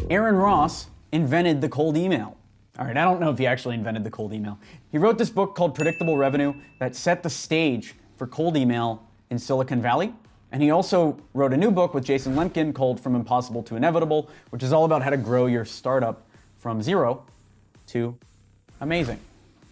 Aaron Ross invented the cold email. All right, I don't know if he actually invented the cold email. He wrote this book called Predictable Revenue that set the stage for cold email in Silicon Valley. And he also wrote a new book with Jason Lemkin called From Impossible to Inevitable, which is all about how to grow your startup from zero to amazing.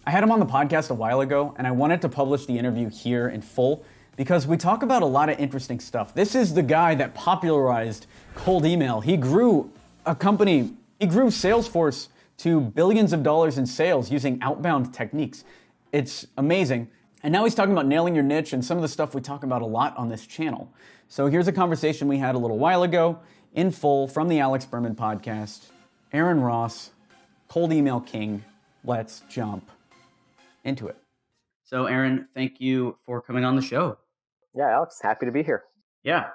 I had him on the podcast a while ago, and I wanted to publish the interview here in full because we talk about a lot of interesting stuff. This is the guy that popularized cold email. He grew a company, he grew Salesforce to billions of dollars in sales using outbound techniques. It's amazing. And now he's talking about nailing your niche and some of the stuff we talk about a lot on this channel. So here's a conversation we had a little while ago in full from the Alex Berman podcast. Aaron Ross, cold email king. Let's jump into it. So Aaron, thank you for coming on the show. Yeah, Alex, happy to be here. Yeah,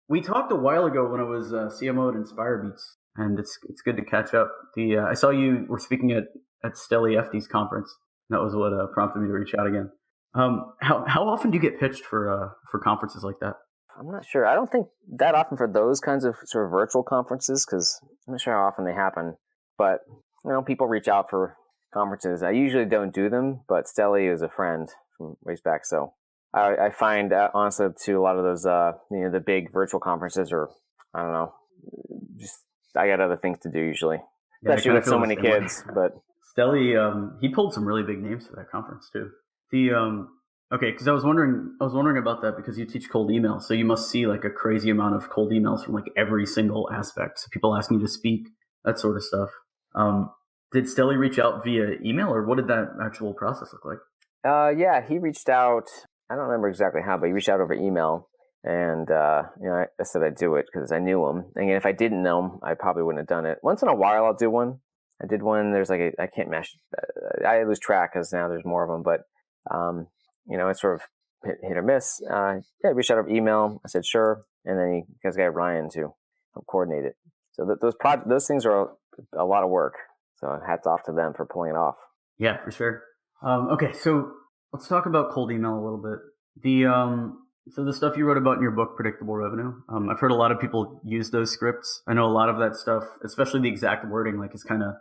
we talked a while ago when I was CMO at InspireBeats, and it's good to catch up. I saw you were speaking at Stelly FD's conference. That was what prompted me to reach out again. How often do you get pitched for conferences like that? I'm not sure. I don't think that often for those kinds of sort of virtual conferences, because I'm not sure how often they happen. But people reach out for conferences. I usually don't do them, but Stelly is a friend from ways back, so I find honestly to a lot of those the big virtual conferences, or I don't know, just I got other things to do usually, especially with so many kids. But Stelly, he pulled some really big names for that conference too. Okay, because I was wondering about that because you teach cold email, so you must see like a crazy amount of cold emails from like every single aspect. So people asking you to speak, that sort of stuff. Did Stelly reach out via email, or what did that actual process look like? Yeah, he reached out. I don't remember exactly how, but he reached out over email, and I said I'd do it because I knew him. And if I didn't know him, I probably wouldn't have done it. Once in a while, I'll do one. I did one. There's like I can't mesh. I lose track because now there's more of them, but it's sort of hit or miss. Yeah, I reached out over email. I said sure, and then you guys got Ryan to help coordinate it. So those things are a lot of work. So hats off to them for pulling it off. Yeah, for sure. Okay, so let's talk about cold email a little bit. So the stuff you wrote about in your book, Predictable Revenue, I've heard a lot of people use those scripts. I know a lot of that stuff, especially the exact wording, like is kind of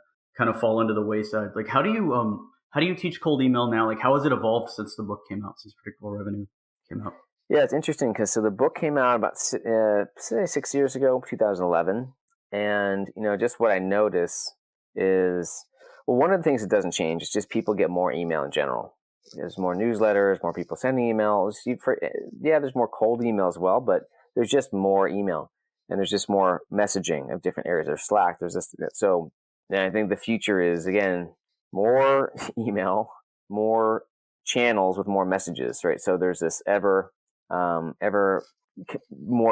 fall into the wayside. Like, how do you teach cold email now? Like, how has it evolved since the book came out, since Predictable Revenue came out? Yeah, it's interesting because the book came out about 6 years ago, 2011, and just what I notice is, well, one of the things that doesn't change is just people get more email in general. There's more newsletters, more people sending emails. There's more cold email as well, but there's just more email, and there's just more messaging of different areas. There's Slack. There's this. So, and I think the future is again more email, more channels with more messages, right? So there's this ever more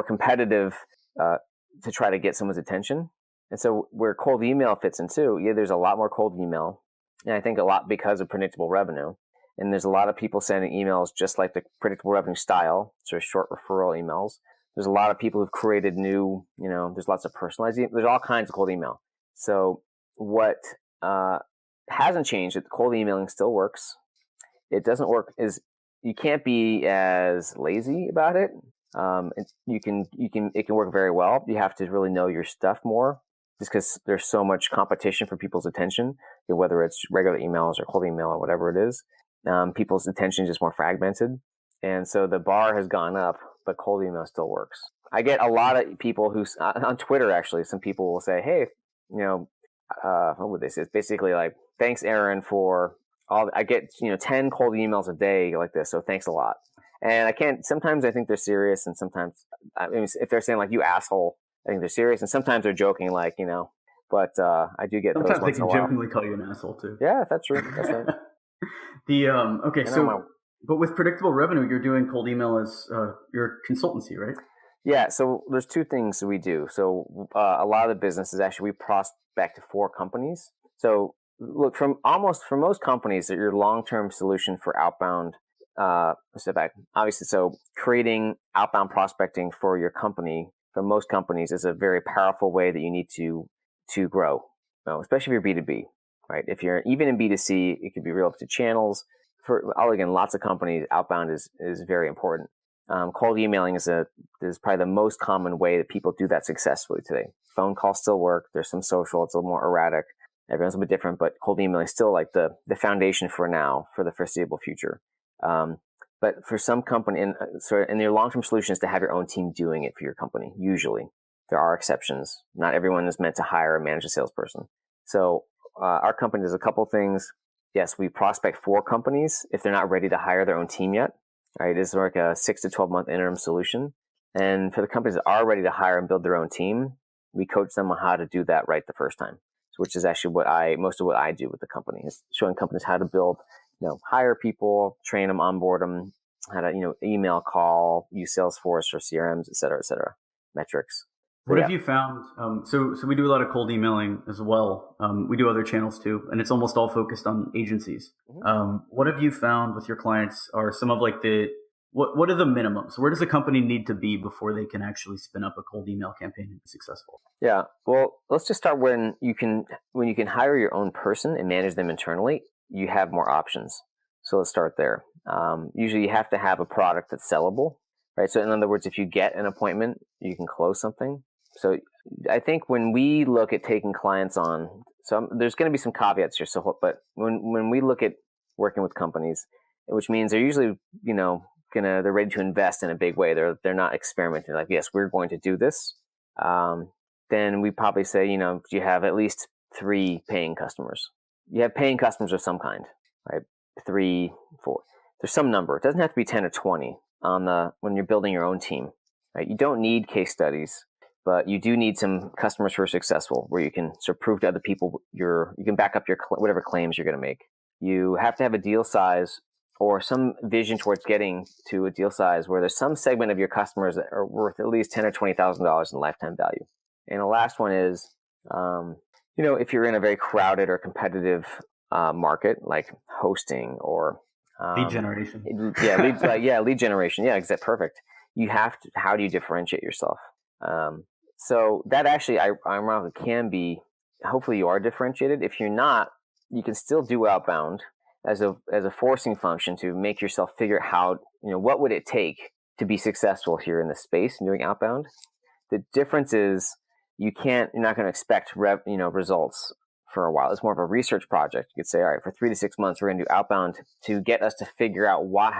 competitive to try to get someone's attention. And so where cold email fits into, there's a lot more cold email. And I think a lot because of predictable revenue. And there's a lot of people sending emails just like the predictable revenue style, sort of short referral emails. There's a lot of people who've created new, there's lots of personalized email. There's all kinds of cold email. So what hasn't changed, that cold emailing still works. It doesn't work is you can't be as lazy about it. It can work very well. You have to really know your stuff more, just because there's so much competition for people's attention, whether it's regular emails or cold email or whatever it is. People's attention is just more fragmented. And so the bar has gone up, but cold email still works. I get a lot of people who, on Twitter actually, some people will say, hey, what would they say? It's basically like, thanks, Aaron, for all, I get, 10 cold emails a day like this. So thanks a lot. And sometimes I think they're serious. And sometimes, if they're saying like, you asshole, I think they're serious. And sometimes they're joking, like, but I do get sometimes those once in a while. Sometimes they can jokingly call you an asshole too. Yeah, that's true. That's right. But with predictable revenue, you're doing cold email as your consultancy, right? Yeah. So there's two things that we do. So a lot of the businesses actually we prospect for companies. So look, for most companies, that your long-term solution for outbound obviously. So creating outbound prospecting for your company for most companies is a very powerful way that you need to grow, especially if you're B2B. Right. If you're even in B2C, it could be real up to channels. Again, lots of companies, outbound is very important. Cold emailing is probably the most common way that people do that successfully today. Phone calls still work. There's some social. It's a little more erratic. Everyone's a bit different, but cold emailing is still like the foundation for now, for the foreseeable future. But for some company, and their long-term solution is to have your own team doing it for your company. Usually, there are exceptions. Not everyone is meant to hire or manage a salesperson. So our company does a couple things. Yes, we prospect for companies if they're not ready to hire their own team yet. Right, it's like a 6 to 12 month interim solution. And for the companies that are ready to hire and build their own team, we coach them on how to do that right the first time. Which is actually most of what I do with the company, is showing companies how to build, hire people, train them, onboard them, how to, email, call, use Salesforce or CRMs, et cetera, metrics. What have you found? So we do a lot of cold emailing as well. We do other channels too, and it's almost all focused on agencies. Mm-hmm. What have you found with your clients are some of like what are the minimums? Where does a company need to be before they can actually spin up a cold email campaign and be successful? Yeah, well, let's just start when you can hire your own person and manage them internally. You have more options. So let's start there. Usually, you have to have a product that's sellable, right? So in other words, if you get an appointment, you can close something. So I think when we look at taking clients on, there's going to be some caveats here. But when we look at working with companies, which means they're usually, they're ready to invest in a big way. They're not experimenting. Like, yes, we're going to do this. Then we probably say, you have at least 3 paying customers. You have paying customers of some kind, right? 3, 4. There's some number. It doesn't have to be 10 or 20 when you're building your own team, right? You don't need case studies, but you do need some customers who are successful, where you can sort of prove to other people you can back up your whatever claims you're going to make. You have to have a deal size or some vision towards getting to a deal size where there's some segment of your customers that are worth at least $10,000 or $20,000 in lifetime value. And the last one is, if you're in a very crowded or competitive market, like hosting or lead generation. Lead generation. Yeah, exactly. Perfect. You have to. How do you differentiate yourself? So that actually, ironically, can be. Hopefully, you are differentiated. If you're not, you can still do outbound as a forcing function to make yourself figure out how. What would it take to be successful here in this space and doing outbound? The difference is you're not going to expect results for a while. It's more of a research project. You could say, all right, for 3 to 6 months, we're going to do outbound to get us to figure out what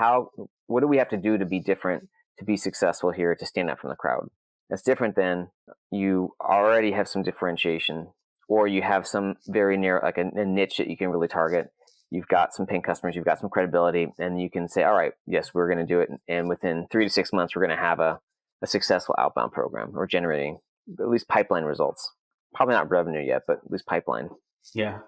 do we have to do to be different, to be successful here, to stand out from the crowd. That's different than you already have some differentiation, or you have some very narrow, like a niche that you can really target. You've got some paying customers, you've got some credibility, and you can say, all right, yes, we're going to do it. And within 3 to 6 months, we're going to have a successful outbound program, or generating at least pipeline results. Probably not revenue yet, but at least pipeline. Yeah.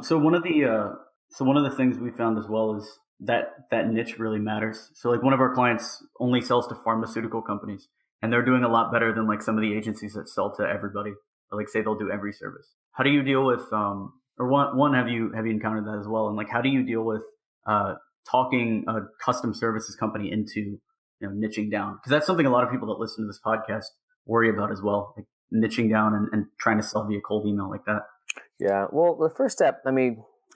So one of the things we found as well is that niche really matters. So like one of our clients only sells to pharmaceutical companies, and they're doing a lot better than like some of the agencies that sell to everybody, or like say they'll do every service. How do you deal with have you encountered that as well? And like, how do you deal with talking a custom services company into niching down? Because that's something a lot of people that listen to this podcast worry about as well, like niching down and trying to sell via cold email like that. Yeah. Well, the first step,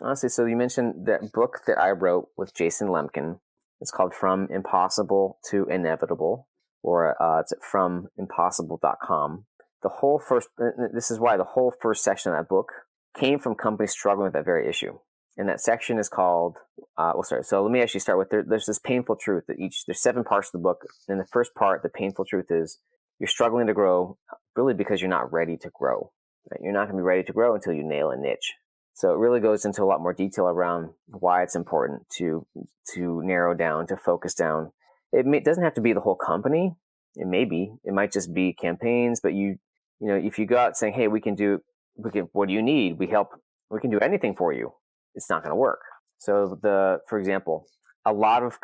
honestly, so you mentioned that book that I wrote with Jason Lemkin. It's called From Impossible to Inevitable, or it's at fromimpossible.com. This is why the whole first section of that book came from companies struggling with that very issue. And that section is called, so let me actually start with, there's this painful truth that there's 7 parts of the book. And the first part, the painful truth is you're struggling to grow really because you're not ready to grow. Right? You're not going to be ready to grow until you nail a niche. So it really goes into a lot more detail around why it's important to narrow down, to focus down. It doesn't have to be the whole company. It might just be campaigns, but if you go out saying, hey, what do you need? We can do anything for you. It's not going to work. So for example, a lot of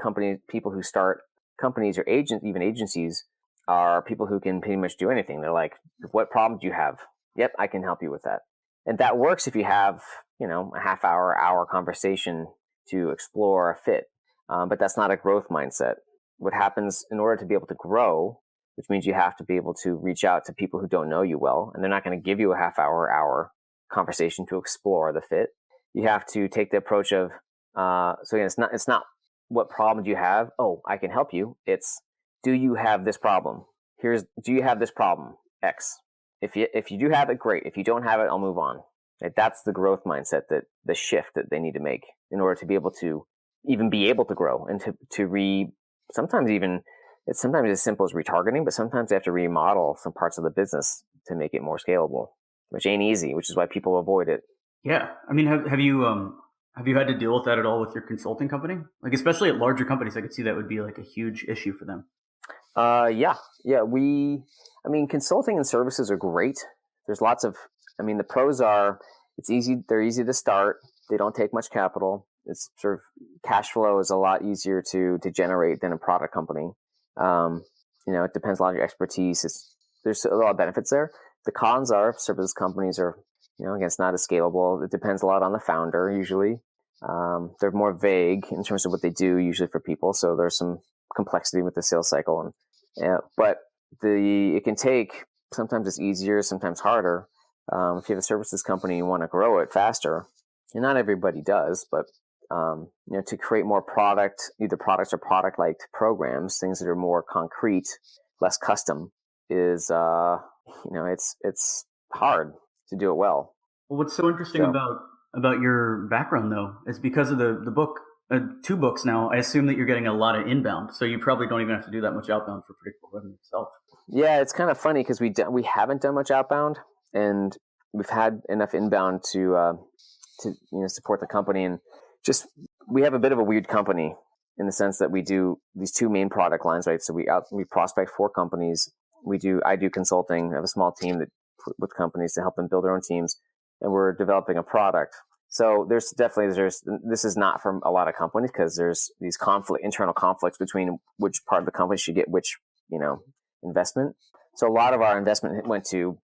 people who start companies or even agencies are people who can pretty much do anything. They're like, what problem do you have? Yep, I can help you with that. And that works if you have, a half hour conversation to explore a fit. But that's not a growth mindset. What happens in order to be able to grow, which means you have to be able to reach out to people who don't know you well, and they're not going to give you a half hour conversation to explore the fit. You have to take the approach of, so again, it's not what problem do you have? Oh, I can help you. It's do you have this problem? Do you have this problem? X. If you do have it, great. If you don't have it, I'll move on. Right? That's the growth mindset, that the shift that they need to make in order to be able to grow, and sometimes it's sometimes as simple as retargeting, but sometimes they have to remodel some parts of the business to make it more scalable, which ain't easy, which is why people avoid it. Yeah. I mean, have you had to deal with that at all with your consulting company? Like, especially at larger companies, I could see that would be like a huge issue for them. Yeah. Consulting and services are great. There's the pros are, they're easy to start. They don't take much capital. It's sort of cash flow is a lot easier to generate than a product company. It depends a lot on your expertise. There's a lot of benefits there. The cons are services companies are, again, it's not as scalable. It depends a lot on the founder usually. They're more vague in terms of what they do usually for people. So there's some complexity with the sales cycle, but it can take, sometimes it's easier, sometimes harder. If you have a services company, you want to grow it faster, and not everybody does, but to create more either products or product-like programs, things that are more concrete, less custom, is it's hard to do it well. Well, what's so interesting about your background though is because of the book. 2 books now, I assume that you're getting a lot of inbound, so you probably don't even have to do that much outbound for predictable revenue itself. Yeah, it's kind of funny because we haven't done much outbound, and we've had enough inbound to support the company, and just we have a bit of a weird company in the sense that we do these 2 main product lines, right? So we prospect for companies. I do consulting. I have a small team with companies to help them build their own teams, and we're developing a product. So this is not from a lot of companies because there's these internal conflicts between which part of the company should get which, investment. So a lot of our investment went to,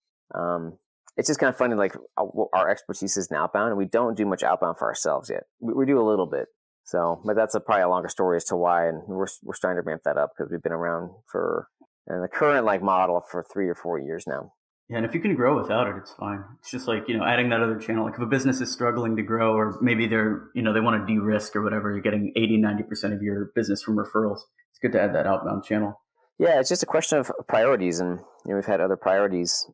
it's just kind of funny, like our expertise is in outbound, and we don't do much outbound for ourselves yet. We do a little bit. So, but that's probably a longer story as to why, and we're starting to ramp that up because we've been around in the current model for 3 or 4 years now. Yeah, and if you can grow without it, it's fine. It's just like, adding that other channel. Like if a business is struggling to grow, or maybe they're, they want to de-risk or whatever, you're getting 80-90% of your business from referrals. It's good to add that outbound channel. Yeah, it's just a question of priorities, and we've had other priorities.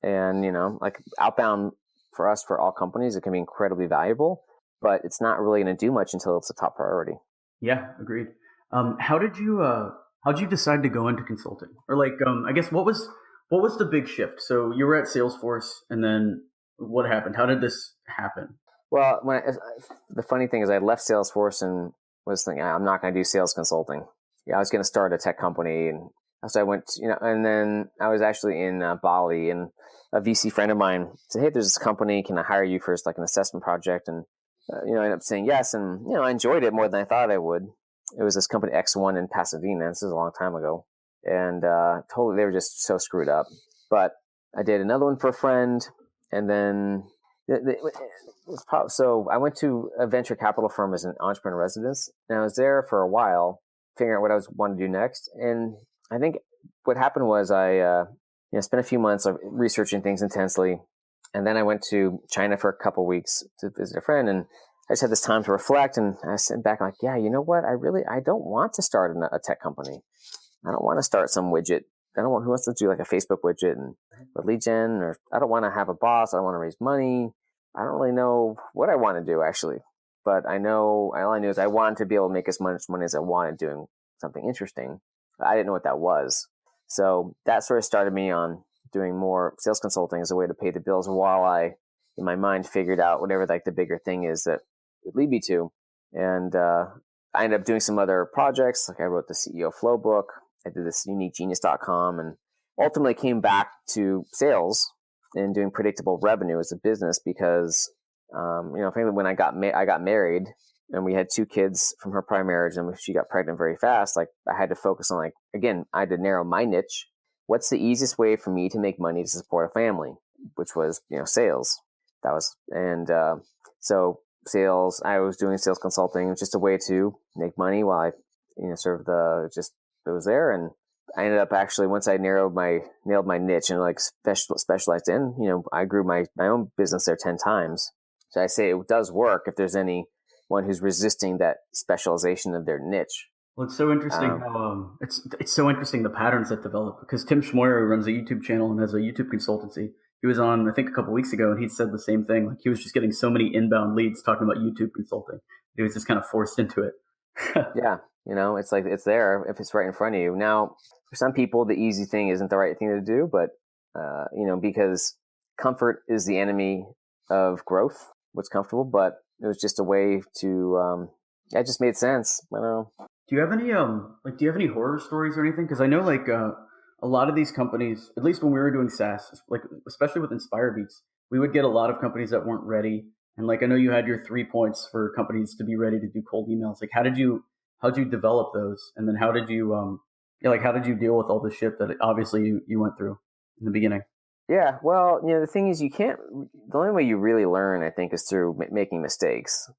Like outbound for us, for all companies, it can be incredibly valuable, but it's not really going to do much until it's a top priority. Yeah, agreed. How did you decide to go into consulting? Or I guess what was the big shift? So you were at Salesforce, and then what happened? How did this happen? Well, the funny thing is I left Salesforce and was thinking, I'm not going to do sales consulting. Yeah, I was going to start a tech company. And so I went, and then I was actually in Bali, and a VC friend of mine said, hey, there's this company. Can I hire you for an assessment project? And, I ended up saying yes. And, I enjoyed it more than I thought I would. It was this company X1 in Pasadena. This is a long time ago. And totally, they were just so screwed up. But I did another one for a friend, and then so I went to a venture capital firm as an entrepreneur residence, and I was there for a while, figuring out what I wanted to do next. And I think what happened was I spent a few months researching things intensely, and then I went to China for a couple of weeks to visit a friend, and I just had this time to reflect. And I sat back like, yeah, you know what? I don't want to start a tech company. I don't want to start some widget. Who wants to do a Facebook widget and with lead gen, or I don't want to have a boss. I don't want to raise money. I don't really know what I want to do actually, but all I knew is I wanted to be able to make as much money as I wanted doing something interesting. I didn't know what that was. So that sort of started me on doing more sales consulting as a way to pay the bills while I, in my mind, figured out whatever the bigger thing is that would lead me to. And I ended up doing some other projects. I wrote the CEO Flow book. I did this uniquegenius.com, and ultimately came back to sales and doing predictable revenue as a business because, frankly, when I got married and we had 2 kids from her prior marriage, and she got pregnant very fast, I had to focus on again, I had to narrow my niche. What's the easiest way for me to make money to support a family, which was, sales. That was, so sales, I was doing sales consulting. It was just a way to make money while I, it was there. And I ended up actually, once I nailed my niche and specialized in, I grew my own business there 10 times. So I say it does work if there's anyone who's resisting that specialization of their niche. Well, it's so interesting Um, how it's so interesting the patterns that develop because Tim Schmoyer, who runs a YouTube channel and has a YouTube consultancy, he was on I think a couple weeks ago and he said the same thing. Like he was just getting so many inbound leads talking about YouTube consulting. He was just kind of forced into it. yeah, it's like it's there if it's right in front of you. Now, for some people, the easy thing isn't the right thing to do, but because comfort is the enemy of growth. What's comfortable, but it was just a way to. It just made sense. I don't know. Do you have any do you have any horror stories or anything? Because I know a lot of these companies, at least when we were doing SaaS, like especially with Inspire Beats, we would get a lot of companies that weren't ready. And like I know you had your 3 points for companies to be ready to do cold emails. Like how'd you develop those? And then how did you how did you deal with all the shit that obviously you went through in the beginning? Yeah, well, the thing is, you can't. The only way you really learn, I think, is through making mistakes.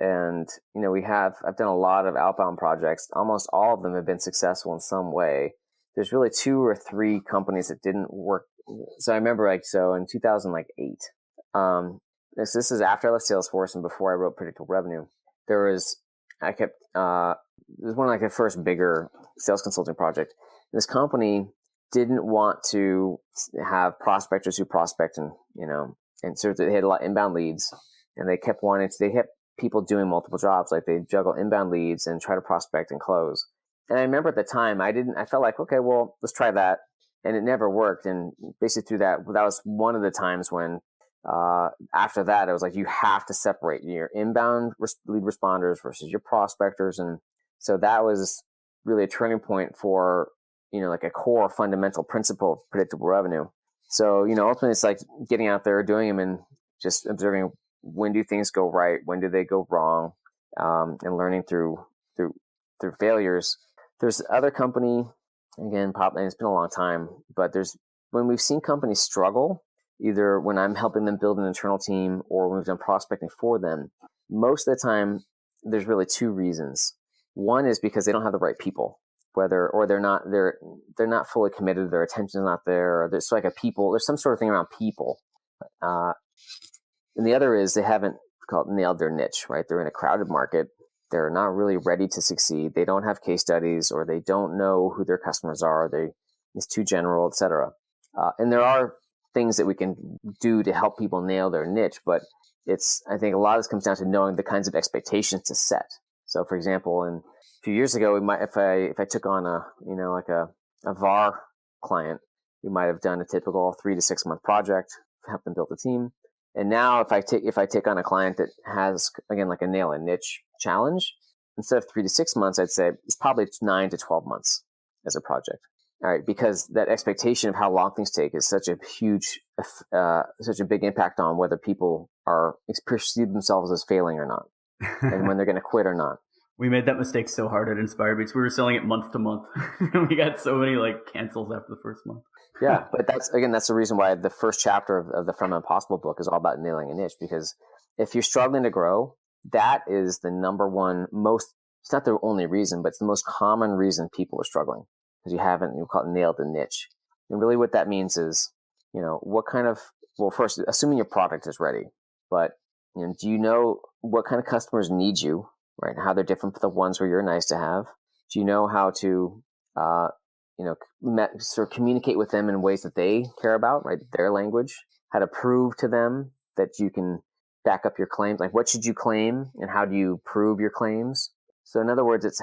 And I've done a lot of outbound projects. Almost all of them have been successful in some way. There's really 2 or 3 companies that didn't work. So I remember, in 2008, this is after I left Salesforce and before I wrote Predictable Revenue. There was it was one of like the first bigger sales consulting project. This company didn't want to have prospectors who prospect and so they had a lot of inbound leads, and they kept people doing multiple jobs. Like they juggle inbound leads and try to prospect and close. And I remember at the time I felt like, okay, well, let's try that. And it never worked. And basically through that was one of the times when, after that, it was like, you have to separate your inbound lead responders versus your prospectors. And so that was really a turning point for, like a core fundamental principle of predictable revenue. So, ultimately it's like getting out there, doing them and just observing, when do things go right? When do they go wrong? And learning through failures. There's other company, again, probably it's been a long time, but when we've seen companies struggle, either when I'm helping them build an internal team or when we've done prospecting for them, most of the time there's really 2 reasons. One is because they don't have the right people, or they're not fully committed, their attention's not there, or there's some sort of thing around people. And the other is they haven't nailed their niche, right? They're in a crowded market. They're not really ready to succeed. They don't have case studies, or they don't know who their customers are. It's too general, et cetera. And there are things that we can do to help people nail their niche, but I think a lot of this comes down to knowing the kinds of expectations to set. So, for example, a few years ago, if I took on a VAR client, we might have done a typical 3 to 6 month project, help them build a team. And now if I take on a client that has, again, like a nail a niche challenge, instead of 3 to 6 months, I'd say it's probably 9 to 12 months as a project. All right, because that expectation of how long things take is such a big impact on whether people perceive themselves as failing or not, and when they're going to quit or not. We made that mistake so hard at Inspire Beats. We were selling it month to month. We got so many cancels after the first month. Yeah, but that's the reason why the first chapter of the From Impossible book is all about nailing a niche, because if you're struggling to grow, that is the number one it's not the only reason, but it's the most common reason people are struggling, because you haven't, nailed the niche. And really what that means is, first, assuming your product is ready, but do you know what kind of customers need you, right? How they're different from the ones where you're nice to have? Do you know how to, sort of communicate with them in ways that they care about, right? Their language, how to prove to them that you can back up your claims. Like, what should you claim and how do you prove your claims? So in other words, it's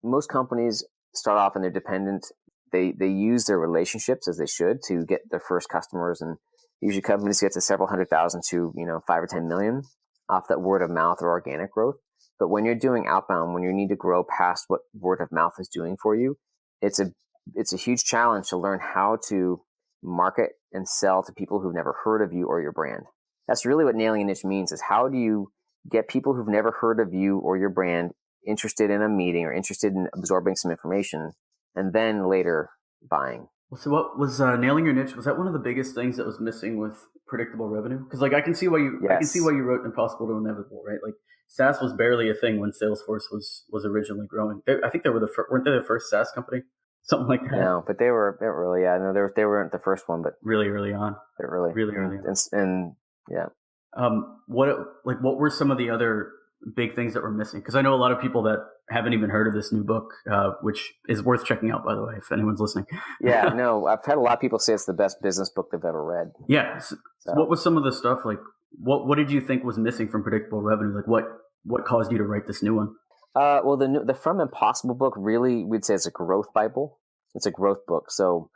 most companies start off and they're dependent. They use their relationships as they should to get their first customers. And usually companies get to several 100,000 to, 5 or 10 million off that word of mouth or organic growth. But when you're doing outbound, when you need to grow past what word of mouth is doing for you, it's a huge challenge to learn how to market and sell to people who've never heard of you or your brand. That's really what nailing a niche means, is how do you get people who've never heard of you or your brand interested in a meeting or interested in absorbing some information, and then later buying. So what was nailing your niche? Was that one of the biggest things that was missing with predictable revenue? Because I can see why you wrote Impossible to Inevitable, right? Like SaaS was barely a thing when Salesforce was originally growing. I think they were weren't they the first SaaS company? Something like that. No, but they weren't they weren't the first one, but really early on. Really early on. And yeah. What were some of the other big things that were missing? Because I know a lot of people that haven't even heard of this new book, which is worth checking out, by the way, if anyone's listening. Yeah, no, I've had a lot of people say it's the best business book they've ever read. Yeah. So what was some of the stuff like? What did you think was missing from Predictable Revenue? Like what caused you to write this new one? Well, the From Impossible book, really, we'd say it's a growth Bible. It's a growth book. So,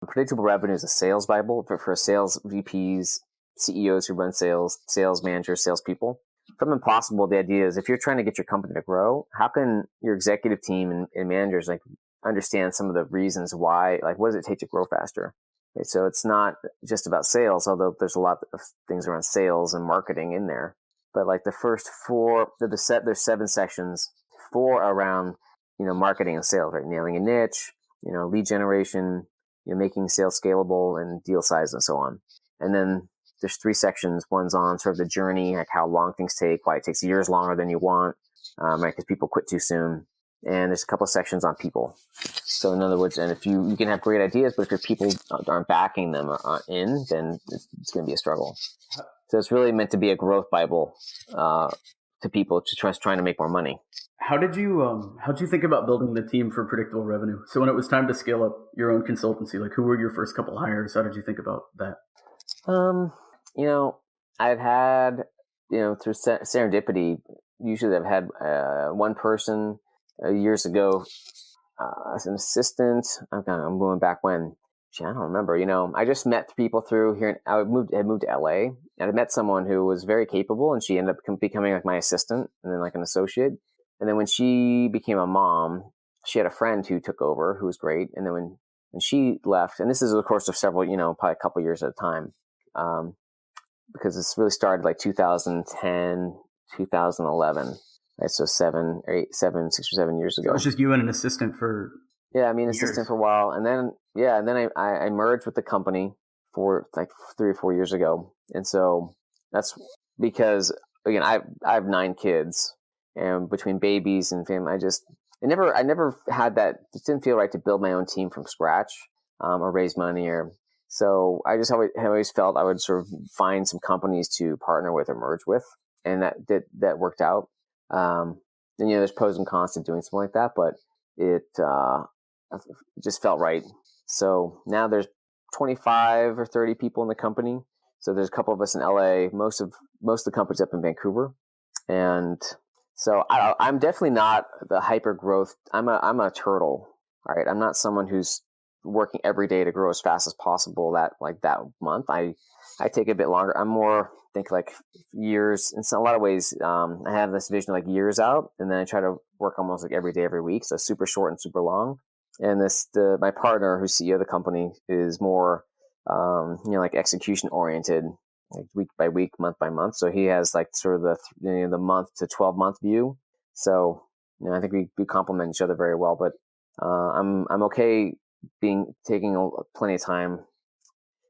Predictable Revenue is a sales Bible for sales VPs, CEOs who run sales, sales managers, salespeople. From Impossible, the idea is if you're trying to get your company to grow, how can your executive team and managers like understand some of the reasons why, like what does it take to grow faster? Right? So it's not just about sales, although there's a lot of things around sales and marketing in there. But like the first there's 7 sections, 4 around, marketing and sales, right? Nailing a niche, lead generation, making sales scalable and deal size and so on. And then there's 3 sections. One's on sort of the journey, like how long things take, why it takes years longer than you want, right? Because people quit too soon. And there's a couple of sections on people. So in other words, and if you can have great ideas, but if your people aren't backing them or aren't in, then it's going to be a struggle. So it's really meant to be a growth Bible to people trying to make more money. How did you think about building the team for Predictable Revenue? So when it was time to scale up your own consultancy, like who were your first couple hires? How did you think about that? I've had, through serendipity, usually I've had one person years ago as an assistant. I'm going back when. I don't remember. I just met people through here. I had moved to LA, and I met someone who was very capable, and she ended up becoming like my assistant, and then like an associate. And then when she became a mom, she had a friend who took over, who was great. And then when she left, and this is of course of several, probably a couple years at a time, because this really started like 2010, 2011, right? So 6 or 7 years ago. So it was just you and an assistant for. Yeah, I mean, assistant for a while, and then I merged with the company for like 3 or 4 years ago, and so that's because again I have 9 kids, and between babies and family, I never had that. It didn't feel right to build my own team from scratch or raise money, or so I just always felt I would sort of find some companies to partner with or merge with, and that worked out. And there's pros and cons to doing something like that, but it just felt right. So now there's 25 or 30 people in the company. So there's a couple of us in LA, most of the company's up in Vancouver. And so I'm definitely not the hyper growth. I'm a turtle. All right. I'm not someone who's working every day to grow as fast as possible that month. I take a bit longer. I'm more think like years in a lot of ways. I have this vision like years out, and then I try to work almost like every day, every week. So super short and super long. And my partner, who's CEO of the company, is more, like execution oriented, like week by week, month by month. So he has like sort of the month to 12-month view. So I think we complement each other very well. But I'm okay taking plenty of time.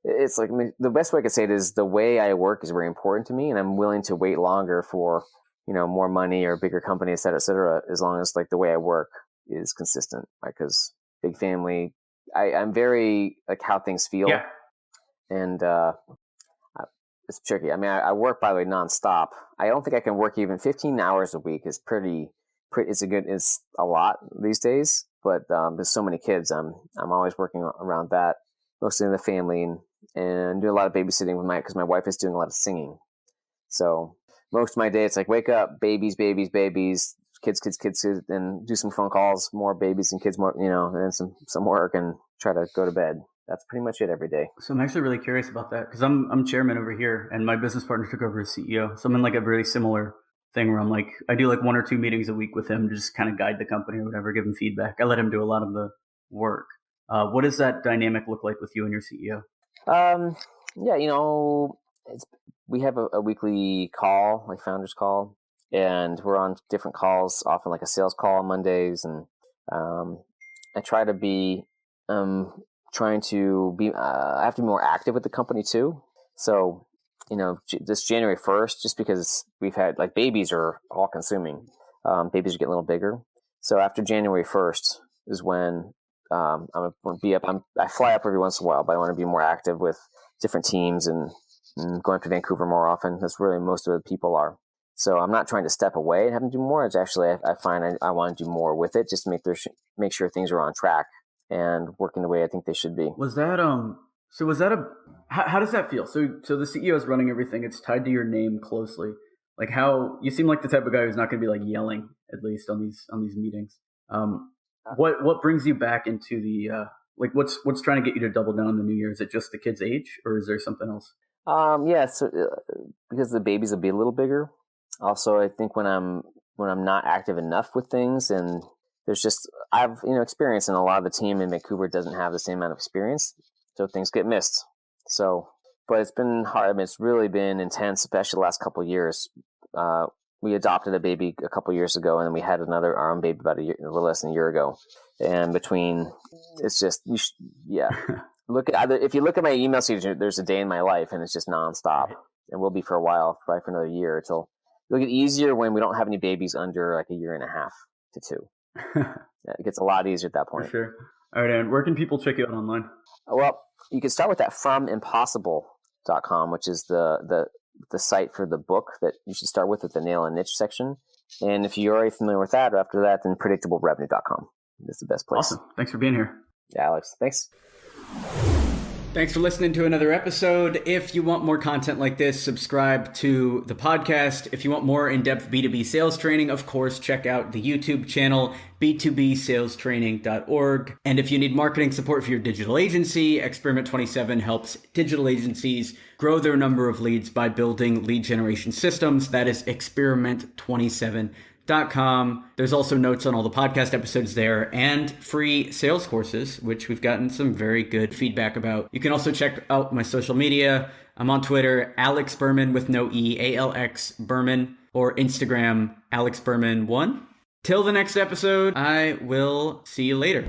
It's like the best way I could say it is the way I work is very important to me, and I'm willing to wait longer for more money or bigger company, et cetera, as long as like the way I work is consistent, right? Because big family, I'm very like how things feel, yeah. And it's tricky. I mean, I work, by the way, nonstop. I don't think I can work even 15 hours a week is pretty. It's a lot these days, but there's so many kids. I'm always working around that, mostly in the family, and do a lot of babysitting because my wife is doing a lot of singing. So most of my day, it's like wake up, babies, kids, and do some phone calls, more babies and kids, more, and then some work and try to go to bed. That's pretty much it every day. So I'm actually really curious about that because I'm chairman over here, and my business partner took over as CEO. So I'm in like a really similar thing where I'm like, I do like 1 or 2 meetings a week with him to just kind of guide the company or whatever, give him feedback. I let him do a lot of the work. What does that dynamic look like with you and your CEO? Yeah, we have a weekly call, like founders call, and we're on different calls, often like a sales call on Mondays. And I try to be, I have to be more active with the company too. So, this January 1st, just because we've had like babies are all consuming, babies are getting a little bigger. So after January 1st is when I'm going to be up. I fly up every once in a while, but I want to be more active with different teams and going up to Vancouver more often. That's really most of the people are. So I'm not trying to step away and have them do more. It's actually, I find I want to do more with it just to make sure things are on track and working the way I think they should be. Was that how does that feel? So the CEO is running everything. It's tied to your name closely. Like, how you seem like the type of guy who's not going to be like yelling, at least on these meetings. What brings you back into the like what's trying to get you to double down in the new year? Is it just the kid's age, or is there something else? Yeah, so because the babies will be a little bigger. Also, I think when I'm not active enough with things, and there's just I've experience, and a lot of the team in Vancouver doesn't have the same amount of experience, so things get missed. So, but it's been hard. I mean, it's really been intense, especially the last couple of years. We adopted a baby a couple of years ago, and then we had our own baby about a little less than a year ago. And between, it's just if you look at my email signature, there's a day in my life, and it's just nonstop, and will be for a while, probably for another year. It'll get easier when we don't have any babies under like a year and a half to 2. It gets a lot easier at that point. For sure. All right, and where can people check you out online? Well, you can start with that fromimpossible.com, which is the site for the book that you should start with the nail and niche section. And if you're already familiar with that, or after that, then predictablerevenue.com is the best place. Awesome. Thanks for being here. Yeah, Alex. Thanks. Thanks for listening to another episode. If you want more content like this, subscribe to the podcast. If you want more in-depth B2B sales training, of course, check out the YouTube channel, b2bsalestraining.org. And if you need marketing support for your digital agency, Experiment 27 helps digital agencies grow their number of leads by building lead generation systems. That is Experiment27.com. There's also notes on all the podcast episodes there and free sales courses, which we've gotten some very good feedback about. You can also check out my social media. I'm on Twitter, Alex Berman with no E, ALX Berman, or Instagram, Alex Berman 1. Till the next episode, I will see you later.